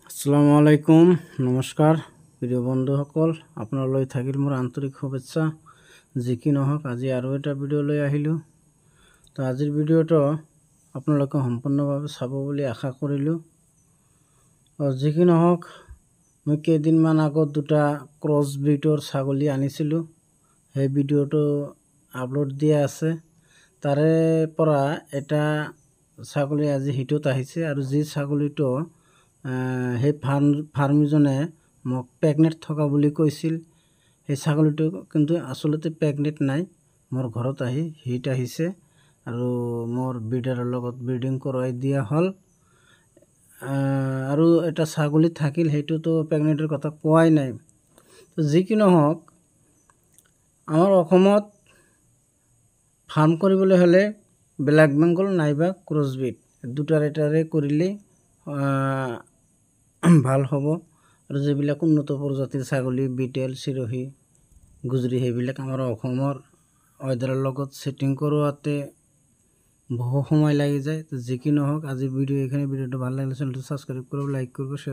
আসসালামু আলাইকুম নমস্কাৰ প্ৰিয় বন্ধুসকল আপোনালৈ থাকিল মোৰ আন্তৰিক শুভেচ্ছা যি কি নহওক আজি আৰু এটা ভিডিঅ' লৈ আহিলোঁ তো আজিৰ ভিডিঅ'টো আপোনালোকে সম্পূৰ্ণভাৱে চাব বুলি আশা কৰিলোঁ যি কি নহওক মই কেইদিনমান আগত দুটা ক্ৰছ ব্ৰীডৰ ছাগলী আনিছিলোঁ সেই ভিডিঅ'টো আপলোড দিয়া আছে তাৰে পৰা এটা ছাগলী আজি হিটত আহিছে আৰু যি ছাগলীটো সেই ফাৰ্মিজনে মোক প্ৰেগনেণ্ট থকা বুলি কৈছিল সেই ছাগলীটো কিন্তু আচলতে প্ৰেগনেণ্ট নাই মোৰ ঘৰত আহি হিট আহিছে আৰু মোৰ ব্ৰিডাৰৰ লগত ব্ৰিডিং কৰাই দিয়া হ'ল আৰু এটা ছাগলী থাকিল সেইটোতো প্ৰেগনেণ্টৰ কথা কোৱাই নাই তো যি কি নহওক আমাৰ অসমত ফাৰ্ম কৰিবলৈ হ'লে ব্লেক বেংগল নাইবা ক্ৰছ ব্ৰীড দুটাৰ এটাৰে কৰিলে ভাল হ'ব আৰু যিবিলাক উন্নত প্ৰজাতিৰ ছাগলী বিটেল চিৰহী গুজৰি সেইবিলাক আমাৰ অসমৰ ৱেডাৰৰ লগত ছেটিং কৰোৱাতে বহু সময় লাগি যায় তো যি কি নহওক আজি ভিডিঅ' এইখিনি ভিডিঅ'টো ভাল লাগিলে চেনেলটো ছাবস্ক্ৰাইব কৰিব লাইক কৰিব শ্বেয়াৰ